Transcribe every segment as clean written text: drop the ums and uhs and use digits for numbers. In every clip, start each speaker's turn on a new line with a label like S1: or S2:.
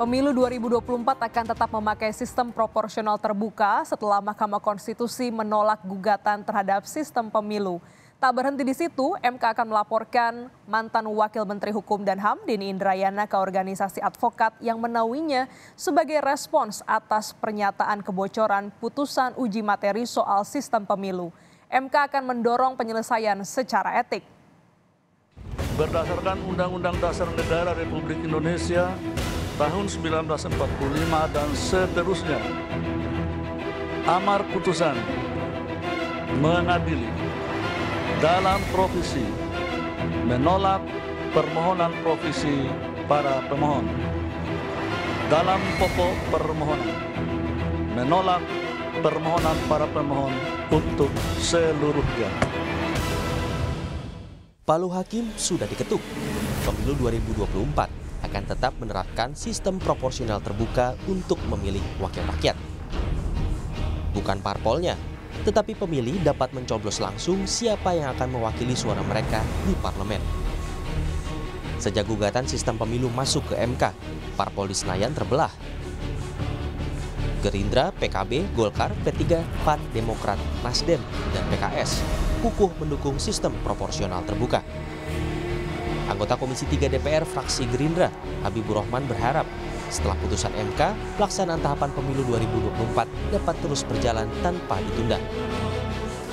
S1: Pemilu 2024 akan tetap memakai sistem proporsional terbuka setelah Mahkamah Konstitusi menolak gugatan terhadap sistem pemilu. Tak berhenti di situ, MK akan melaporkan mantan Wakil Menteri Hukum dan HAM Denny Indrayana ke organisasi advokat yang menaunginya sebagai respons atas pernyataan kebocoran putusan uji materi soal sistem pemilu. MK akan mendorong penyelesaian secara etik.
S2: Berdasarkan Undang-Undang Dasar Negara Republik Indonesia tahun 1945 dan seterusnya, amar putusan mengadili dalam provisi menolak permohonan provisi para pemohon, dalam pokok permohonan menolak permohonan para pemohon untuk seluruhnya.
S3: Palu hakim sudah diketuk. Pemilu 2024 akan tetap menerapkan sistem proporsional terbuka untuk memilih wakil rakyat. Bukan parpolnya, tetapi pemilih dapat mencoblos langsung siapa yang akan mewakili suara mereka di parlemen. Sejak gugatan sistem pemilu masuk ke MK, parpol di Senayan terbelah. Gerindra, PKB, Golkar, P3, PAN, Demokrat, Nasdem, dan PKS kukuh mendukung sistem proporsional terbuka. Anggota Komisi 3 DPR fraksi Gerindra, Habibur Rahman berharap setelah putusan MK, pelaksanaan tahapan pemilu 2024 dapat terus berjalan tanpa ditunda.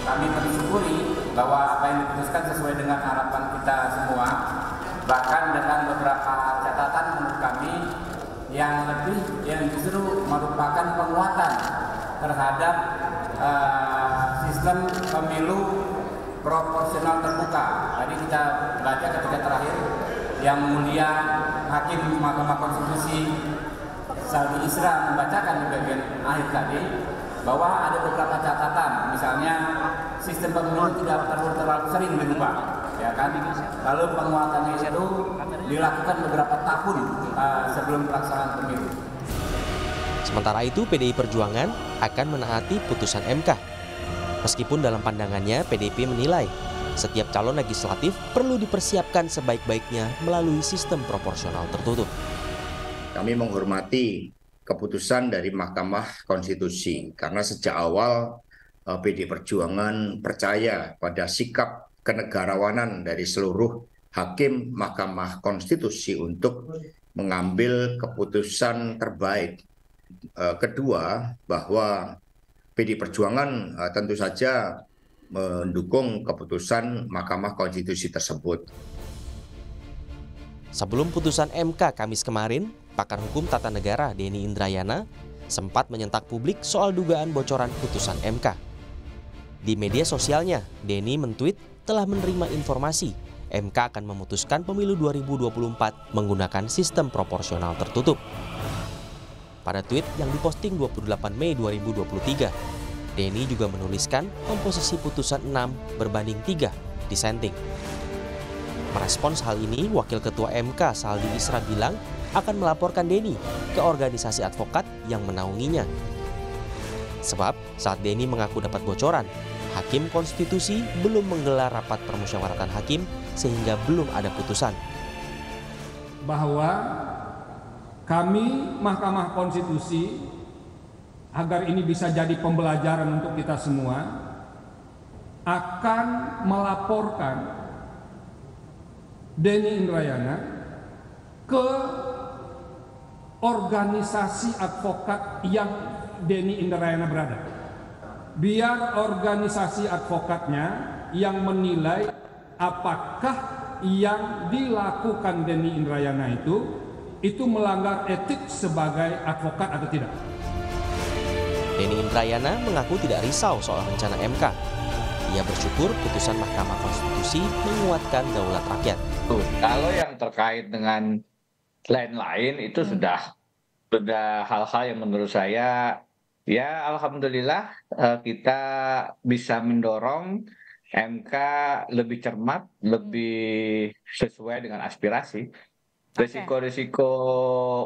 S4: Kami bersyukuri bahwa apa yang diputuskan sesuai dengan harapan kita semua, bahkan dengan beberapa catatan menurut kami yang justru merupakan penguatan terhadap sistem pemilu proporsional terbuka. Tadi kita baca ketika terakhir Yang Mulia Hakim Mahkamah Konstitusi Saldi Isra membacakan di bagian akhir tadi bahwa ada beberapa catatan, misalnya sistem pemilu tidak terlalu sering berubah, ya kan? Lalu penguatannya itu dilakukan beberapa tahun sebelum pelaksanaan pemilu.
S3: Sementara itu, PDI Perjuangan akan menaati putusan MK. Meskipun dalam pandangannya PDIP menilai setiap calon legislatif perlu dipersiapkan sebaik-baiknya melalui sistem proporsional tertutup.
S5: Kami menghormati keputusan dari Mahkamah Konstitusi karena sejak awal PDI Perjuangan percaya pada sikap kenegarawanan dari seluruh hakim Mahkamah Konstitusi untuk mengambil keputusan terbaik. Kedua, bahwa PDI Perjuangan tentu saja mendukung keputusan Mahkamah Konstitusi tersebut.
S3: Sebelum putusan MK Kamis kemarin, pakar hukum tata negara Denny Indrayana sempat menyentak publik soal dugaan bocoran putusan MK. Di media sosialnya, Denny mentweet telah menerima informasi MK akan memutuskan pemilu 2024 menggunakan sistem proporsional tertutup. Pada tweet yang diposting 28 Mei 2023, Denny juga menuliskan komposisi putusan 6 berbanding 3 dissenting. Merespons hal ini, Wakil Ketua MK Saldi Isra bilang akan melaporkan Denny ke organisasi advokat yang menaunginya. Sebab saat Denny mengaku dapat bocoran, Hakim Konstitusi belum menggelar rapat permusyawaratan hakim sehingga belum ada putusan.
S6: Bahwa kami Mahkamah Konstitusi, agar ini bisa jadi pembelajaran untuk kita semua, akan melaporkan Denny Indrayana ke organisasi advokat yang Denny Indrayana berada. Biar organisasi advokatnya yang menilai apakah yang dilakukan Denny Indrayana itu melanggar etik sebagai advokat atau tidak.
S3: Denny Indrayana mengaku tidak risau soal rencana MK. Ia bersyukur putusan Mahkamah Konstitusi menguatkan daulat rakyat.
S7: Kalau yang terkait dengan lain-lain itu sudah hal-hal yang menurut saya, ya alhamdulillah kita bisa mendorong MK lebih cermat, lebih sesuai dengan aspirasi. Risiko-risiko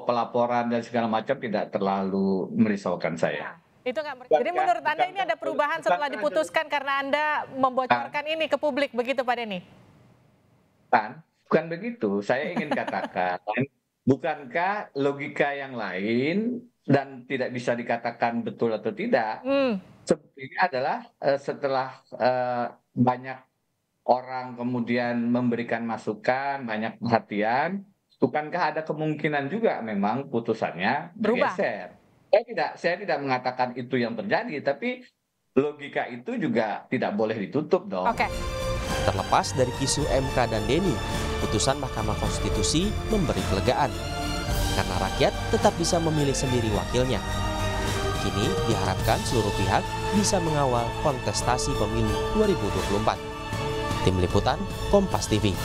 S7: pelaporan dan segala macam tidak terlalu merisaukan saya.
S1: Itu nggak. Jadi menurut Anda ini ada perubahan setelah diputuskan karena Anda membocorkan ini ke publik, begitu Pak Denny?
S7: Bukan begitu. Saya ingin katakan bukankah logika yang lain dan tidak bisa dikatakan betul atau tidak, sebetulnya adalah setelah banyak orang kemudian memberikan masukan, banyak perhatian, bukankah ada kemungkinan juga memang putusannya bergeser? Saya tidak mengatakan itu yang terjadi, tapi logika itu juga tidak boleh ditutup dong.
S1: Oke.
S3: Terlepas dari kisru MK dan Denny, putusan Mahkamah Konstitusi memberi kelegaan. Karena rakyat tetap bisa memilih sendiri wakilnya. Kini diharapkan seluruh pihak bisa mengawal kontestasi pemilu 2024. Tim Liputan, Kompas TV.